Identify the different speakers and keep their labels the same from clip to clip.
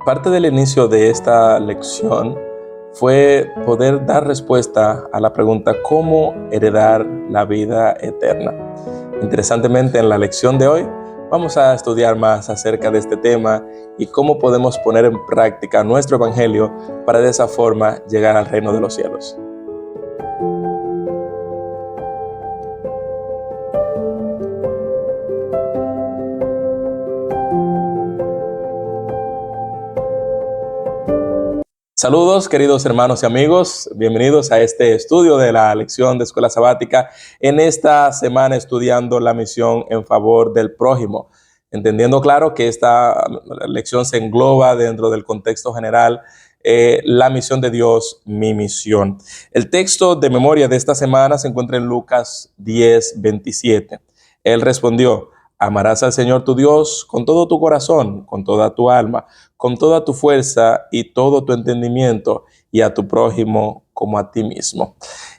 Speaker 1: Parte del inicio de esta lección fue poder dar respuesta a la pregunta ¿cómo heredar la vida eterna? Interesantemente, en la lección de hoy vamos a estudiar más acerca de este tema y cómo podemos poner en práctica nuestro evangelio para de esa forma llegar al reino de los cielos. Saludos, queridos hermanos y amigos, bienvenidos a este estudio de la lección de Escuela Sabática, en esta semana estudiando la misión en favor del prójimo, entendiendo claro que esta lección se engloba dentro del contexto general, la misión de Dios, mi misión. El texto de memoria de esta semana se encuentra en Lucas 10:27. Él respondió: amarás al Señor tu Dios con todo tu corazón, con toda tu alma, con toda tu fuerza y todo tu entendimiento, y a tu prójimo como a ti mismo.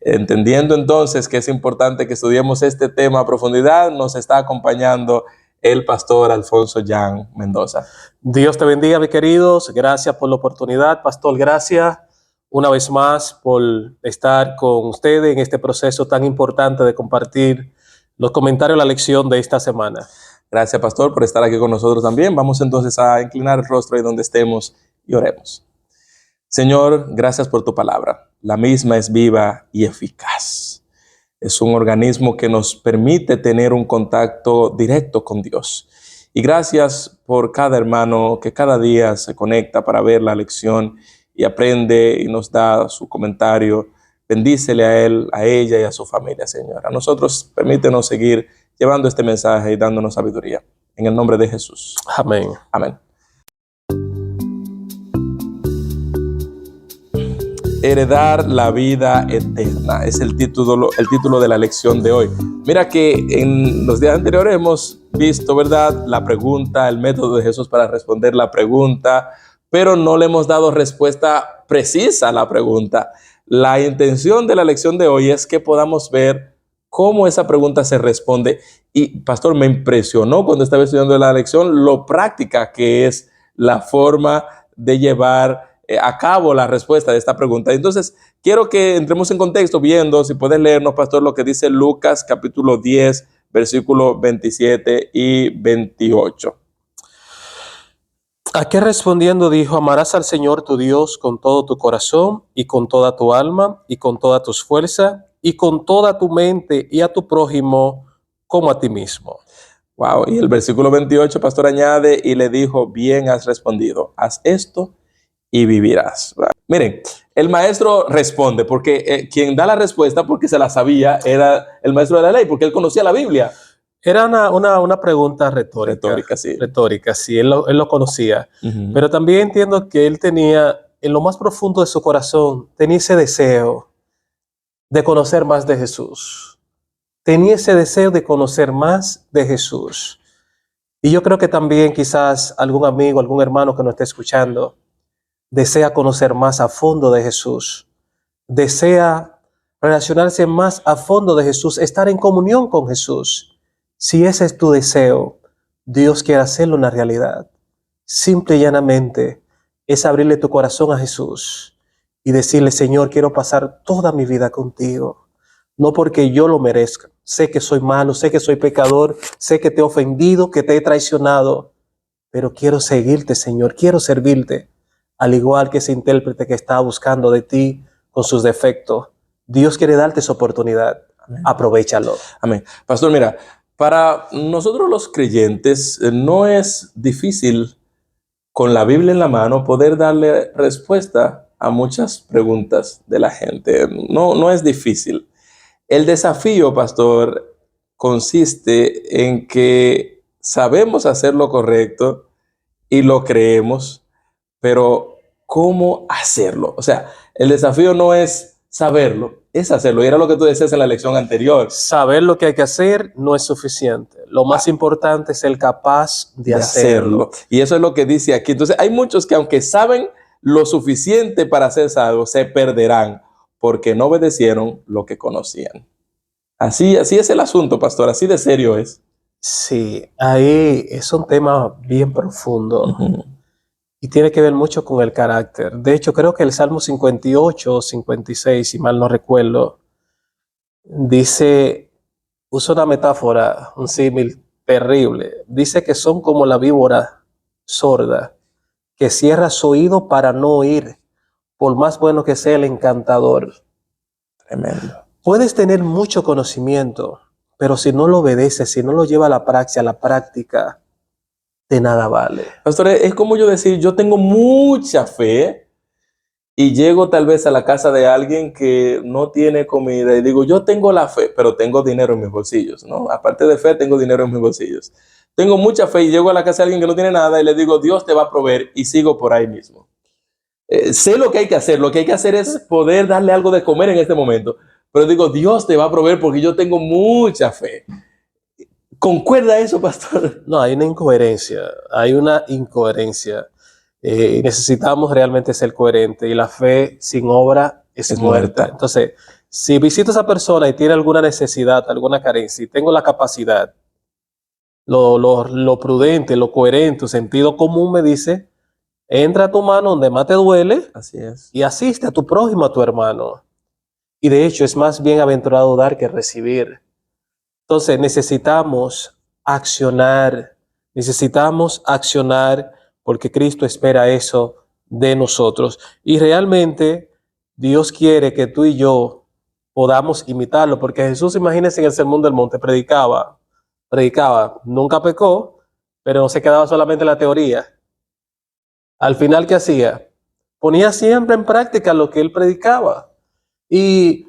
Speaker 1: Entendiendo entonces que es importante que estudiemos este tema a profundidad, nos está acompañando el pastor Alfonso Jan Mendoza.
Speaker 2: Dios te bendiga, mis queridos. Gracias por la oportunidad, pastor. Gracias una vez más por estar con ustedes en este proceso tan importante de compartir los comentarios de la lección de esta semana.
Speaker 1: Gracias, pastor, por estar aquí con nosotros también. Vamos entonces a inclinar el rostro ahí donde estemos y oremos. Señor, gracias por tu palabra. La misma es viva y eficaz. Es un organismo que nos permite tener un contacto directo con Dios. Y gracias por cada hermano que cada día se conecta para ver la lección y aprende y nos da su comentario. Bendícele a él, a ella y a su familia, Señor. A nosotros permítenos seguir llevando este mensaje y dándonos sabiduría. En el nombre de Jesús.
Speaker 2: Amén.
Speaker 1: Amén. Heredar la vida eterna es el título de la lección de hoy. Mira que en los días anteriores hemos visto, ¿verdad?, la pregunta, el método de Jesús para responder la pregunta, pero no le hemos dado respuesta precisa a la pregunta. La intención de la lección de hoy es que podamos ver cómo esa pregunta se responde. Y, pastor, me impresionó cuando estaba estudiando la lección lo práctica que es la forma de llevar a cabo la respuesta de esta pregunta. Entonces, quiero que entremos en contexto viendo, si puedes leernos, pastor, lo que dice Lucas capítulo 10, versículos 27 y 28.
Speaker 2: ¿A qué respondiendo dijo? Amarás al Señor tu Dios con todo tu corazón y con toda tu alma y con todas tus fuerzas y con toda tu mente, y a tu prójimo como a ti mismo.
Speaker 1: Wow. Y el versículo 28, pastor, añade: y le dijo, bien has respondido, haz esto y vivirás. Miren, el maestro responde porque quien da la respuesta, porque se la sabía, era el maestro de la ley, porque él conocía la Biblia.
Speaker 2: Era una pregunta retórica. Retórica, sí, él lo conocía. Pero también entiendo que él tenía, en lo más profundo de su corazón, tenía ese deseo de conocer más de Jesús. Tenía ese deseo de conocer más de Jesús. Y yo creo que también quizás algún amigo, algún hermano que nos esté escuchando, desea conocer más a fondo de Jesús. Desea relacionarse más a fondo de Jesús, estar en comunión con Jesús. Si ese es tu deseo, Dios quiere hacerlo una realidad. Simple y llanamente es abrirle tu corazón a Jesús y decirle: Señor, quiero pasar toda mi vida contigo. No porque yo lo merezca. Sé que soy malo, sé que soy pecador, sé que te he ofendido, que te he traicionado, pero quiero seguirte, Señor, quiero servirte. Al igual que ese intérprete que está buscando de ti con sus defectos, Dios quiere darte esa oportunidad. Amén. Aprovéchalo.
Speaker 1: Amén. Pastor, mira, para nosotros los creyentes no es difícil con la Biblia en la mano poder darle respuesta a muchas preguntas de la gente. No es difícil. El desafío, pastor, consiste en que sabemos hacer lo correcto y lo creemos, pero ¿cómo hacerlo? O sea, el desafío no es saberlo, es hacerlo. Y era lo que tú decías en la lección anterior.
Speaker 2: Saber lo que hay que hacer no es suficiente. Lo más importante es ser capaz de hacerlo.
Speaker 1: Y eso es lo que dice aquí. Entonces, hay muchos que aunque saben lo suficiente para ser salvos, se perderán porque no obedecieron lo que conocían. Así es el asunto, pastor. Así de serio es.
Speaker 2: Sí, ahí es un tema bien profundo. y tiene que ver mucho con el carácter. De hecho, creo que el Salmo 58 o 56, si mal no recuerdo, dice, usa una metáfora, un símil terrible. Dice que son como la víbora sorda, que cierra su oído para no oír, por más bueno que sea el encantador.
Speaker 1: Tremendo.
Speaker 2: Puedes tener mucho conocimiento, pero si no lo obedeces, si no lo lleva a la práctica, de nada vale.
Speaker 1: Pastor, es como yo decir, yo tengo mucha fe y llego tal vez a la casa de alguien que no tiene comida y digo, yo tengo la fe, pero tengo dinero en mis bolsillos, ¿no? Aparte de fe, tengo dinero en mis bolsillos. Tengo mucha fe y llego a la casa de alguien que no tiene nada y le digo, Dios te va a proveer y sigo por ahí mismo. Sé lo que hay que hacer. Lo que hay que hacer es poder darle algo de comer en este momento. Pero digo, Dios te va a proveer porque yo tengo mucha fe. ¿Concuerda eso, pastor?
Speaker 2: No, hay una incoherencia. Hay una incoherencia. Necesitamos realmente ser coherentes y la fe sin obra es muerta. Entonces, si visito a esa persona y tiene alguna necesidad, alguna carencia y tengo la capacidad, lo prudente, lo coherente, tu sentido común me dice, entra a tu mano donde más te duele.
Speaker 1: Así es.
Speaker 2: Y asiste a tu prójimo, a tu hermano. Y de hecho es más bienaventurado dar que recibir. Entonces necesitamos accionar porque Cristo espera eso de nosotros. Y realmente Dios quiere que tú y yo podamos imitarlo, porque Jesús, imagínense, en el Sermón del Monte predicaba, nunca pecó, pero no se quedaba solamente en la teoría. Al final, ¿qué hacía? Ponía siempre en práctica lo que él predicaba. Y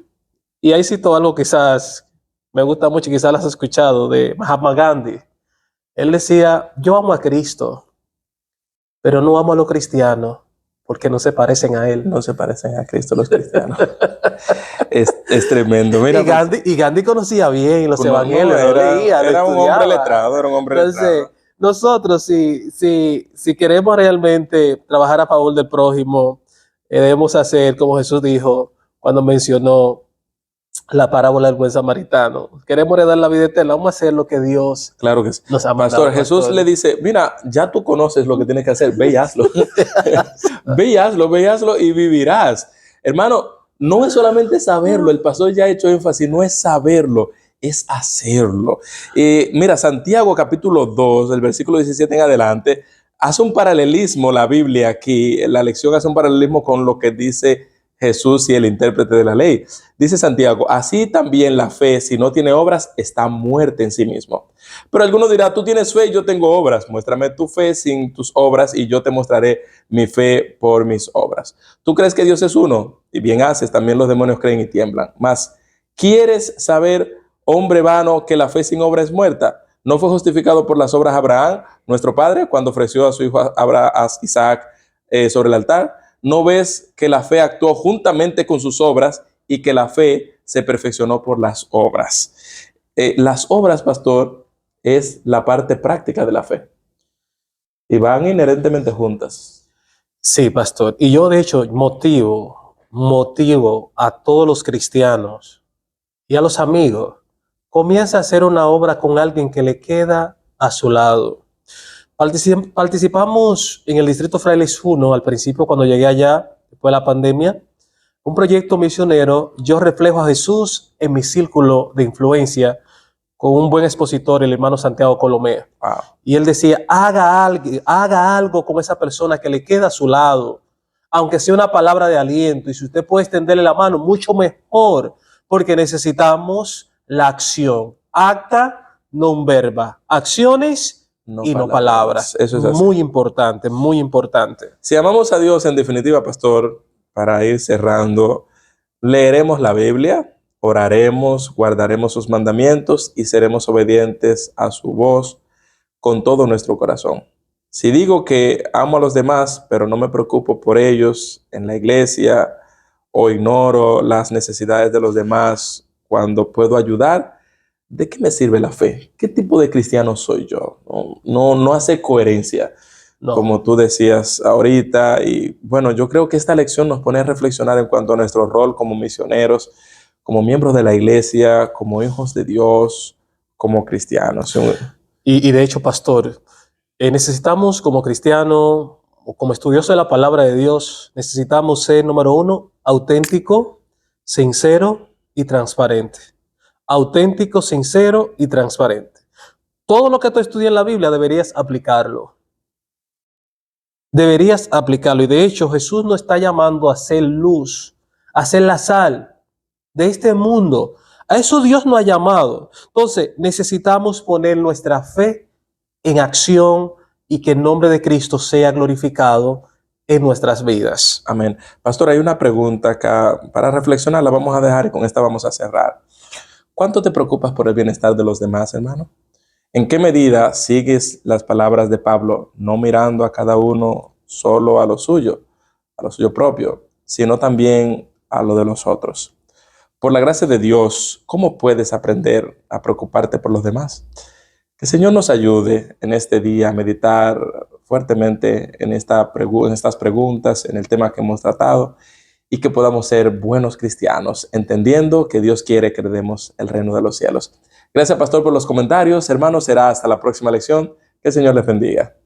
Speaker 2: ahí citó algo quizás, me gusta mucho, quizás lo has escuchado, de Mahatma Gandhi. Él decía, yo amo a Cristo, pero no amo a los cristianos, porque no se parecen a él.
Speaker 1: No se parecen a Cristo los cristianos. es tremendo. Mira,
Speaker 2: y Gandhi conocía bien los evangelios,
Speaker 1: era un hombre letrado,
Speaker 2: Entonces, nosotros, si queremos realmente trabajar a favor del prójimo, debemos hacer como Jesús dijo cuando mencionó la parábola del buen samaritano. Queremos heredar la vida eterna, vamos a hacer lo que Dios
Speaker 1: claro que sí.
Speaker 2: nos ha mandado.
Speaker 1: Pastor, Jesús le dice, mira, ya tú conoces lo que tienes que hacer, ve y hazlo. Ve y hazlo y vivirás. Hermano, no es solamente saberlo, el pastor ya ha hecho énfasis, no es saberlo, es hacerlo. Mira, Santiago capítulo 2, el versículo 17 en adelante, hace un paralelismo la Biblia aquí, la lección hace un paralelismo con lo que dice Jesús y el intérprete de la ley. Dice Santiago, así también la fe, si no tiene obras, está muerta en sí mismo. Pero alguno dirá, tú tienes fe y yo tengo obras. Muéstrame tu fe sin tus obras y yo te mostraré mi fe por mis obras. ¿Tú crees que Dios es uno? Y bien haces, también los demonios creen y tiemblan. Mas, ¿quieres saber, hombre vano, que la fe sin obra es muerta? ¿No fue justificado por las obras Abraham, nuestro padre, cuando ofreció a su hijo a Isaac sobre el altar? ¿No ves que la fe actuó juntamente con sus obras y que la fe se perfeccionó por las obras? Las obras, pastor, es la parte práctica de la fe y van inherentemente juntas.
Speaker 2: Sí, pastor. Y yo, de hecho, motivo a todos los cristianos y a los amigos. Comienza a hacer una obra con alguien que le queda a su lado. Participamos en el Distrito Frailes 1 al principio cuando llegué allá, después de la pandemia, un proyecto misionero. Yo reflejo a Jesús en mi círculo de influencia con un buen expositor, el hermano Santiago Colomé.
Speaker 1: Wow.
Speaker 2: Y él decía, haga algo con esa persona que le queda a su lado, aunque sea una palabra de aliento, y si usted puede extenderle la mano, mucho mejor, porque necesitamos la acción. Acta non verba, acciones y no palabras.
Speaker 1: Eso es así.
Speaker 2: Muy importante, muy importante.
Speaker 1: Si amamos a Dios, en definitiva, pastor, para ir cerrando, leeremos la Biblia, oraremos, guardaremos sus mandamientos y seremos obedientes a su voz con todo nuestro corazón. Si digo que amo a los demás, pero no me preocupo por ellos en la iglesia o ignoro las necesidades de los demás cuando puedo ayudar, ¿de qué me sirve la fe? ¿Qué tipo de cristiano soy yo? No hace coherencia, no. Como tú decías ahorita. Y bueno, yo creo que esta lección nos pone a reflexionar en cuanto a nuestro rol como misioneros, como miembros de la iglesia, como hijos de Dios, como cristianos.
Speaker 2: Y de hecho, pastor, necesitamos como cristianos como estudioso de la palabra de Dios, necesitamos ser, número uno, auténtico, sincero y transparente. Auténtico, sincero y transparente. Todo lo que tú estudias en la Biblia deberías aplicarlo. Deberías aplicarlo. Y de hecho, Jesús nos está llamando a ser luz, a ser la sal de este mundo. A eso Dios nos ha llamado. Entonces, necesitamos poner nuestra fe en acción y que el nombre de Cristo sea glorificado en nuestras vidas.
Speaker 1: Amén. Pastor, hay una pregunta acá para reflexionar, la vamos a dejar y con esta vamos a cerrar. ¿Cuánto te preocupas por el bienestar de los demás, hermano? ¿En qué medida sigues las palabras de Pablo, no mirando a cada uno solo a lo suyo propio, sino también a lo de los otros? Por la gracia de Dios, ¿cómo puedes aprender a preocuparte por los demás? Que el Señor nos ayude en este día a meditar fuertemente en estas preguntas, en el tema que hemos tratado, y que podamos ser buenos cristianos, entendiendo que Dios quiere que heredemos el reino de los cielos. Gracias, pastor, por los comentarios. Hermanos, será hasta la próxima lección. Que el Señor les bendiga.